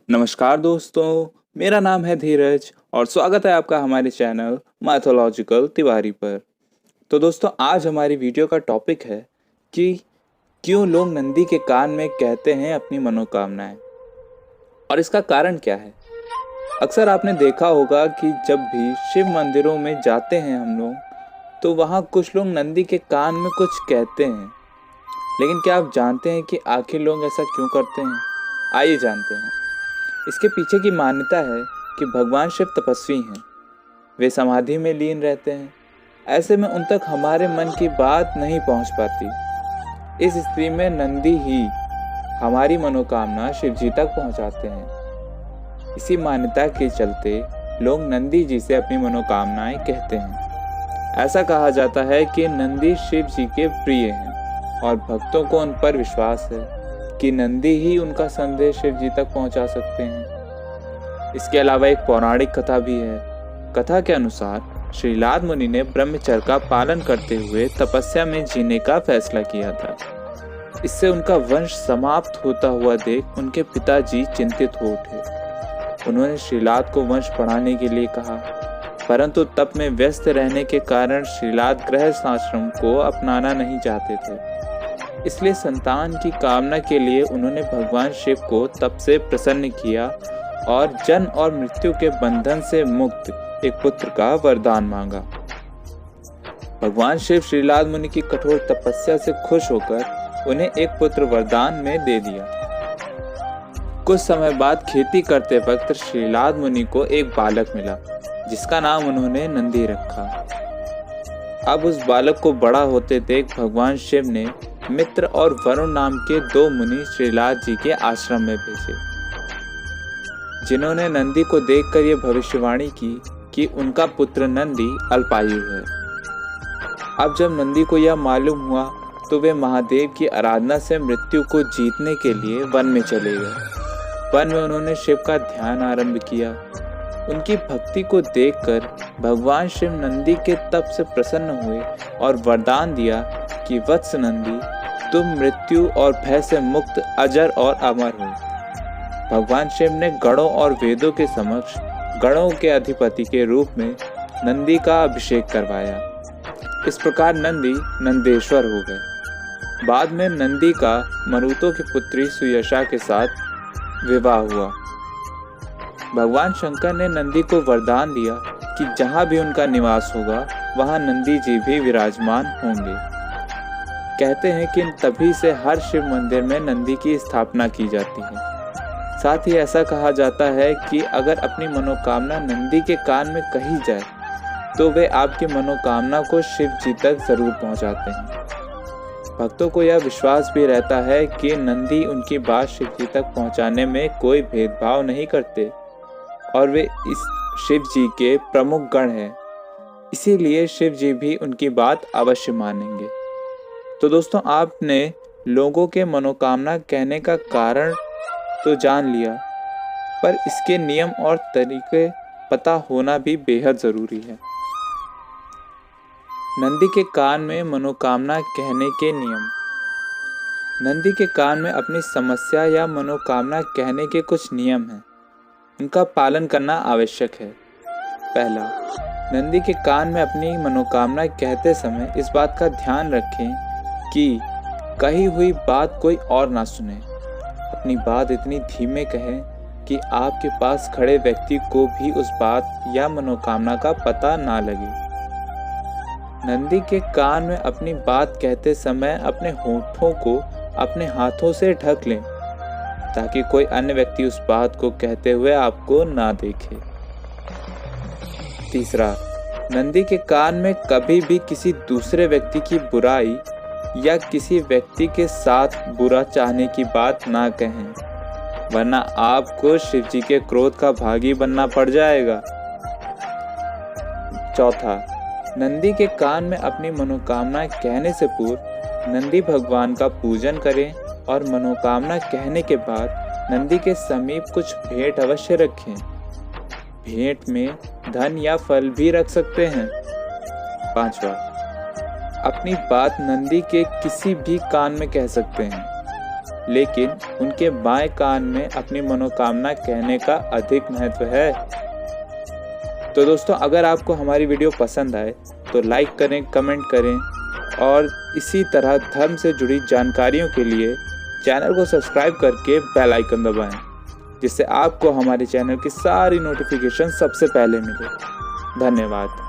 नमस्कार दोस्तों, मेरा नाम है धीरज और स्वागत है आपका हमारे चैनल मैथोलॉजिकल तिवारी पर। तो दोस्तों, आज हमारी वीडियो का टॉपिक है कि क्यों लोग नंदी के कान में कहते हैं अपनी मनोकामनाएं और इसका कारण क्या है। अक्सर आपने देखा होगा कि जब भी शिव मंदिरों में जाते हैं हम लोग, तो वहाँ कुछ लोग नंदी के कान में कुछ कहते हैं। लेकिन क्या आप जानते हैं कि आखिर लोग ऐसा क्यों करते हैं? आइए जानते हैं। इसके पीछे की मान्यता है कि भगवान शिव तपस्वी हैं, वे समाधि में लीन रहते हैं। ऐसे में उन तक हमारे मन की बात नहीं पहुंच पाती। इस स्थिति में नंदी ही हमारी मनोकामना शिव जी तक पहुंचाते हैं। इसी मान्यता के चलते लोग नंदी जी से अपनी मनोकामनाएं कहते हैं। ऐसा कहा जाता है कि नंदी शिव जी के प्रिय हैं और भक्तों को उन पर विश्वास है कि नंदी ही उनका संदेश शिव जी तक पहुंचा सकते हैं। इसके अलावा एक पौराणिक कथा भी है। कथा के अनुसार श्रीलाद मुनि ने ब्रह्मचर्य का पालन करते हुए तपस्या में जीने का फैसला किया था। इससे उनका वंश समाप्त होता हुआ देख उनके पिताजी चिंतित हो उठे। उन्होंने श्रीलाद को वंश बढ़ाने के लिए कहा, परंतु तप में व्यस्त रहने के कारण श्रीलाद गृहस्थ आश्रम को अपनाना नहीं चाहते थे। इसलिए संतान की कामना के लिए उन्होंने भगवान शिव को तप से प्रसन्न किया और जन्म और मृत्यु के बंधन से मुक्त एक पुत्र का वरदान मांगा। भगवान शिव श्रीलाद मुनि की कठोर तपस्या से खुश होकर उन्हें एक पुत्र वरदान में दे दिया। कुछ समय बाद खेती करते वक्त श्रीलाद मुनि को एक बालक मिला, जिसका नाम उन्होंने नंदी रखा। अब उस बालक को बड़ा होते देख भगवान शिव ने मित्र और वरुण नाम के दो मुनि श्रीलाद जी के आश्रम में भेजे, जिन्होंने नंदी को देखकर यह भविष्यवाणी की कि उनका पुत्र नंदी अल्पायु है। अब जब नंदी को यह मालूम हुआ तो वे महादेव की आराधना से मृत्यु को जीतने के लिए वन में चले गए। वन में उन्होंने शिव का ध्यान आरंभ किया। उनकी भक्ति को देखकर भगवान शिव नंदी के तप से प्रसन्न हुए और वरदान दिया कि वत्स नंदी, तुम मृत्यु और भय से मुक्त अजर और अमर हो। भगवान शिव ने गणों और वेदों के समक्ष गणों के अधिपति के रूप में नंदी का अभिषेक करवाया। इस प्रकार नंदी नंदेश्वर हो गए। बाद में नंदी का मरुतों की पुत्री सुयशा के साथ विवाह हुआ। भगवान शंकर ने नंदी को वरदान दिया कि जहाँ भी उनका निवास होगा वहाँ नंदी जी भी विराजमान होंगे। कहते हैं कि तभी से हर शिव मंदिर में नंदी की स्थापना की जाती है। साथ ही ऐसा कहा जाता है कि अगर अपनी मनोकामना नंदी के कान में कही जाए तो वे आपकी मनोकामना को शिव जी तक जरूर पहुंचाते हैं। भक्तों को यह विश्वास भी रहता है कि नंदी उनकी बात शिव जी तक पहुंचाने में कोई भेदभाव नहीं करते और वे इस शिव जी के प्रमुख गण हैं। इसीलिए शिव जी भी उनकी बात अवश्य मानेंगे। तो दोस्तों, आपने लोगों के मनोकामना कहने का कारण तो जान लिया, पर इसके नियम और तरीके पता होना भी बेहद ज़रूरी है। नंदी के कान में मनोकामना कहने के नियम। नंदी के कान में अपनी समस्या या मनोकामना कहने के कुछ नियम हैं। उनका पालन करना आवश्यक है। पहला, नंदी के कान में अपनी मनोकामना कहते समय इस बात का ध्यान रखें कि कही हुई बात कोई और ना सुने। अपनी बात इतनी धीमे कहें कि आपके पास खड़े व्यक्ति को भी उस बात या मनोकामना का पता ना लगे। नंदी के कान में अपनी बात कहते समय अपने होठों को अपने हाथों से ढक लें, ताकि कोई अन्य व्यक्ति उस बात को कहते हुए आपको ना देखे। तीसरा, नंदी के कान में कभी भी किसी दूसरे व्यक्ति की बुराई या किसी व्यक्ति के साथ बुरा चाहने की बात ना कहें, वरना आपको शिव जी के क्रोध का भागी बनना पड़ जाएगा। चौथा, नंदी के कान में अपनी मनोकामना कहने से पूर्व नंदी भगवान का पूजन करें और मनोकामना कहने के बाद नंदी के समीप कुछ भेंट अवश्य रखें। भेंट में धन या फल भी रख सकते हैं। पांचवा, अपनी बात नंदी के किसी भी कान में कह सकते हैं। लेकिन उनके बाएं कान में अपनी मनोकामना कहने का अधिक महत्व है। तो दोस्तों, अगर आपको हमारी वीडियो पसंद आए तो लाइक करें, कमेंट करें और इसी तरह धर्म से जुड़ी जानकारियों के लिए चैनल को सब्सक्राइब करके बेल आइकन दबाएं, जिससे आपको हमारे चैनल की सारी नोटिफिकेशन सबसे पहले मिले। धन्यवाद।